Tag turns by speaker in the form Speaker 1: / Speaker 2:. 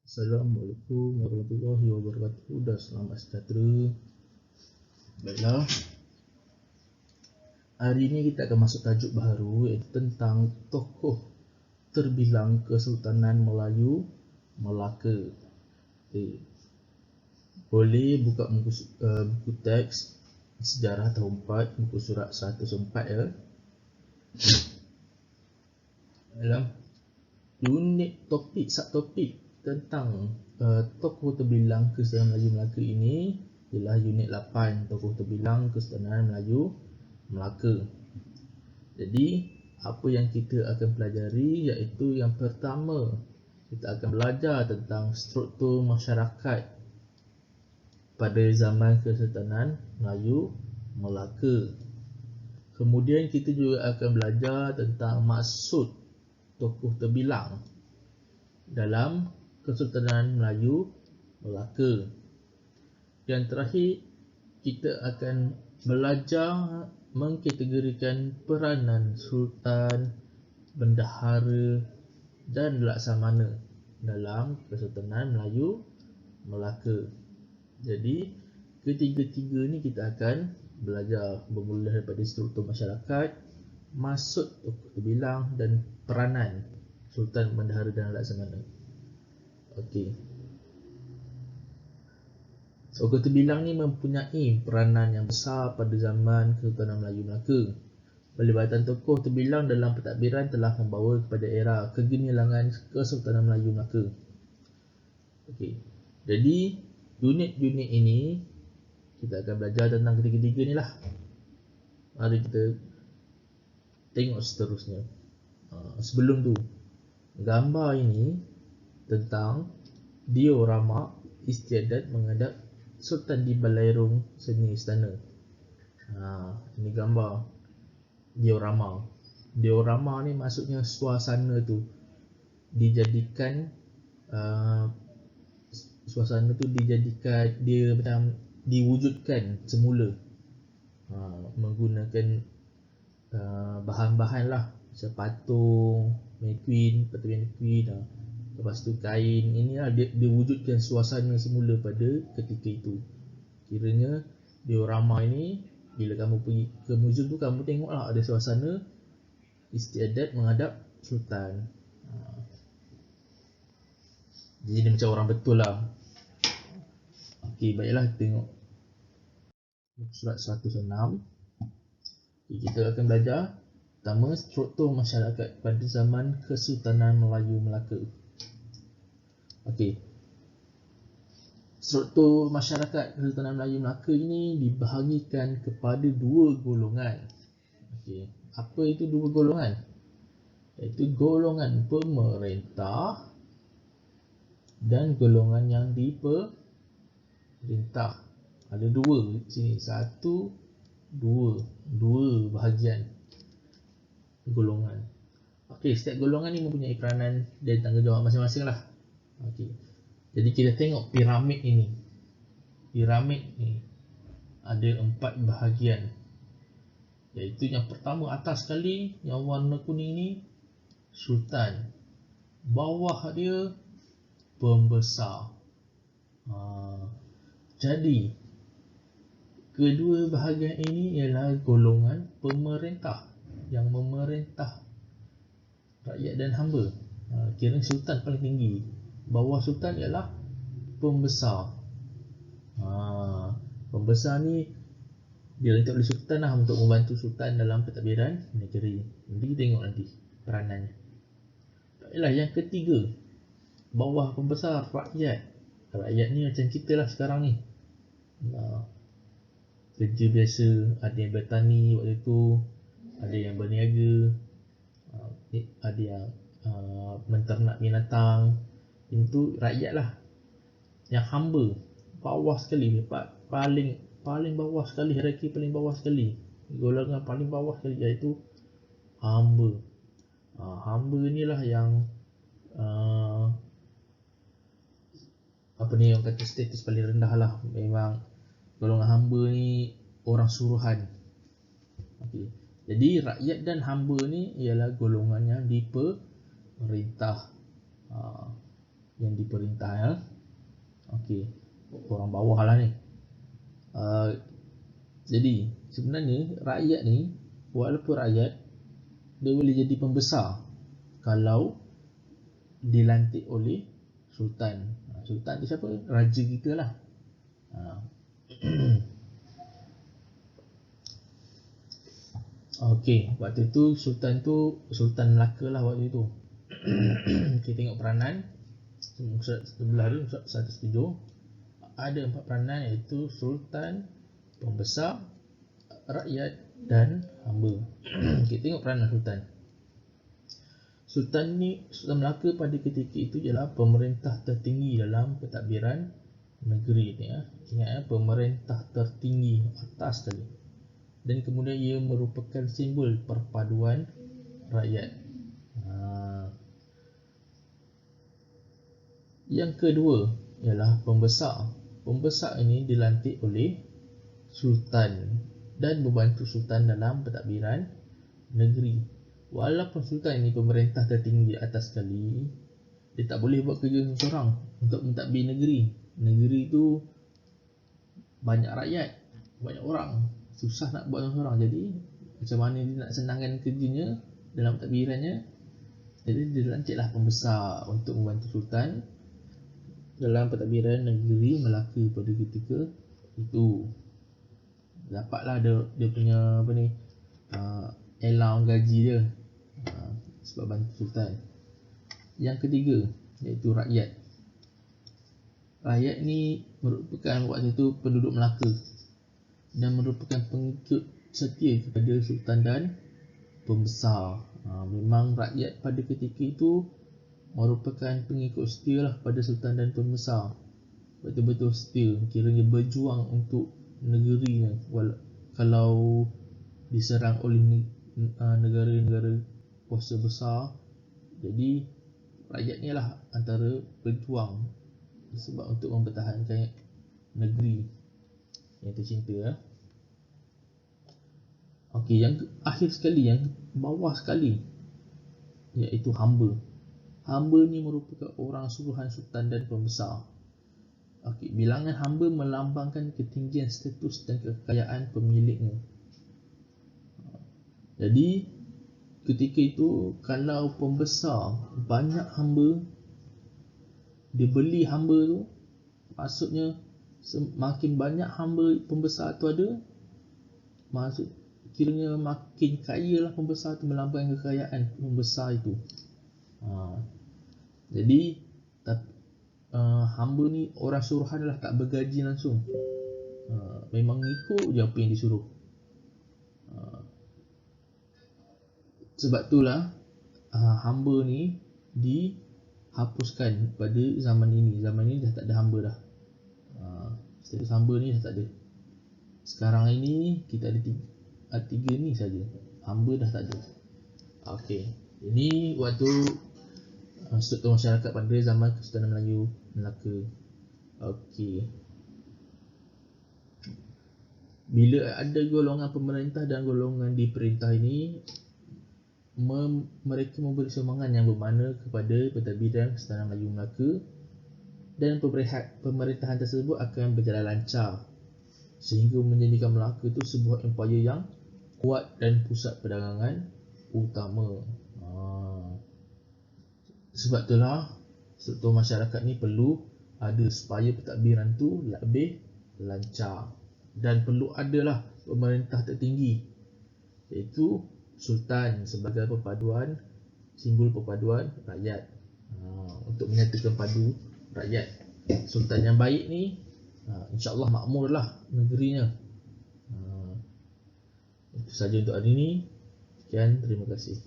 Speaker 1: Assalamualaikum warahmatullahi wabarakatuh dan selamat sejahtera. Baiklah, hari ini kita akan masuk tajuk baru iaitu tentang tokoh terbilang Kesultanan Melayu Melaka. Okay. Boleh buka buku teks sejarah tahun 4, buku surat 104 ya. Dalam unit topik, subtopik tentang tokoh terbilang Kesultanan Melayu Melaka ini ialah unit 8, tokoh terbilang Kesultanan Melayu Melaka. Jadi apa yang kita akan pelajari iaitu yang pertama, kita akan belajar tentang struktur masyarakat pada zaman Kesultanan Melayu Melaka. Kemudian kita juga akan belajar tentang maksud tokoh terbilang dalam Kesultanan Melayu Melaka. Yang terakhir, kita akan belajar mengkategorikan peranan sultan, bendahara dan laksamana dalam Kesultanan Melayu Melaka. Jadi ketiga-tiga ni kita akan belajar bermula daripada struktur masyarakat, maksud tokoh terbilang dan peranan sultan, bendahara dan laksamana. Okey. Tokoh terbilang ni mempunyai peranan yang besar pada zaman Kesultanan Melayu Melaka. Pelibatan tokoh terbilang dalam pentadbiran telah membawa kepada era kegemilangan Kesultanan Melayu Melaka. Okey. Jadi unit-unit ini kita akan belajar tentang ketiga-tiga ni lah. Mari kita tengok seterusnya. Sebelum tu, gambar ini tentang diorama istiadat menghadap Sultan di Balairung Seni Istana. Ini gambar diorama. Diorama ni maksudnya suasana tu dijadikan dia macam diwujudkan semula menggunakan bahan-bahan lah, macam patung mannequin, lepas tu kain. Inilah dia wujudkan suasana semula pada ketika itu. Kiranya diorama ini bila kamu pergi ke museum tu, kamu tengoklah ada suasana istiadat menghadap sultan. Jadi dia macam orang betul lah. Okey, baiklah, kita tengok surat 106. Kita akan belajar pertama, struktur masyarakat pada zaman Kesultanan Melayu Melaka. Okey. Struktur masyarakat Kesultanan Melayu Melaka ini dibahagikan kepada dua golongan. Okey. Apa itu dua golongan? Iaitu golongan pemerintah dan golongan yang diperintah. Ada dua sini, satu, dua bahagian golongan. Okey, setiap golongan ni mempunyai peranan dan tanggungjawab masing-masing lah. Okey. Jadi kita tengok piramid ini. Piramid ni ada 4 bahagian. Iaitu yang pertama atas sekali, yang warna kuning ni, sultan. Bawah dia pembesar. Jadi kedua bahagian ini ialah golongan pemerintah yang memerintah rakyat dan hamba. Kira sultan paling tinggi. Bawah sultan ialah pembesar. Pembesar ni dilantik oleh sultan lah untuk membantu sultan dalam pentadbiran negeri. Nanti kita tengok nanti peranannya. Baiklah, yang ketiga, bawah pembesar rakyat. Rakyat ni macam kita lah sekarang ni. Kerja biasa, ada yang bertani waktu tu, ada yang berniaga, ada yang menternak binatang. Itu rakyat lah. Yang hamba, bawah sekali, paling bawah sekali, hierarki paling bawah sekali, golongan paling bawah sekali, iaitu hamba. Hamba inilah yang orang kata status paling rendah lah. Memang golongan hamba ni orang suruhan. Okey. Jadi rakyat dan hamba ni ialah golongan yang diperintah. yang diperintah ya. Okey, orang bawah lah ni. Jadi sebenarnya rakyat ni, walaupun rakyat, dia boleh jadi pembesar kalau dilantik oleh Sultan. Sultan tu siapa? Raja kita lah. Okey, waktu tu Sultan Melaka lah waktu tu. Kita tengok peranan sebelah tu 107. Ada 4 peranan, iaitu Sultan, pembesar, rakyat dan hamba. Kita tengok peranan Sultan. Sultan Melaka pada ketika itu ialah pemerintah tertinggi dalam pentadbiran negeri ni ya. Ingat ya, pemerintah tertinggi, atas sekali. Dan kemudian ia merupakan simbol perpaduan rakyat. Yang kedua ialah pembesar. Pembesar ini dilantik oleh Sultan dan membantu Sultan dalam pentadbiran negeri. Walaupun Sultan ini pemerintah tertinggi atas sekali, dia tak boleh buat kerja seorang untuk mentadbir negeri. Negeri tu banyak rakyat, banyak orang, susah nak buat seorang. Jadi macam mana dia nak senangkan kerjanya dalam pentadbirannya? Jadi dia lantiklah pembesar untuk membantu Sultan dalam pentadbiran negeri Melaka pada ketika itu. Dapatlah dia punya apa ni, allowance gaji dia sebab bantu Sultan. Yang ketiga iaitu rakyat. Rakyat ni merupakan waktu itu penduduk Melaka dan merupakan pengikut setia kepada Sultan dan pembesar. Memang rakyat pada ketika itu merupakan pengikut setia lah pada Sultan dan pembesar. Betul-betul setia, kiranya berjuang untuk negeri ni kalau diserang oleh negara-negara kuasa besar. Jadi rakyat ni lah antara berjuang sebab untuk mempertahankan negeri yang tercinta ya. Okey, yang akhir sekali, yang bawah sekali, iaitu hamba. Hamba ni merupakan orang suruhan Sultan dan pembesar. Okey, bilangan hamba melambangkan ketinggian status dan kekayaan pemiliknya. Jadi ketika itu kalau pembesar banyak hamba, dia beli hamba tu, maksudnya semakin banyak hamba pembesar tu ada, maksud kiranya makin kaya lah pembesar tu, melambangkan kekayaan pembesar itu. Jadi hamba ni orang suruhan lah, tak bergaji langsung. Memang ikut je apa yang disuruh. Sebab itulah hamba ni dihapuskan pada zaman ini. Zaman ini dah tak ada hamba dah. Status hamba ni dah tak ada. Sekarang ini kita ada tiga ni saja. Hamba dah tak ada. Okey, ini waktu struktur masyarakat pada zaman Kesultanan Melayu Melaka. Okey. Bila ada golongan pemerintah dan golongan diperintah ini, mereka memberi sumbangan yang bermakna kepada pentadbiran Kesultanan Melayu Melaka, dan pemerintahan tersebut akan berjalan lancar sehingga menjadikan Melaka itu sebuah empayar yang kuat dan pusat perdagangan utama. Sebab itulah struktur masyarakat ni perlu ada supaya pentadbiran tu lebih lancar, dan perlu adalah pemerintah tertinggi iaitu Sultan sebagai perpaduan, simbol perpaduan rakyat, untuk menyatukan padu rakyat. Sultan yang baik ni insya-Allah makmurlah negerinya. Itu saja untuk hari ini. Sekian, terima kasih.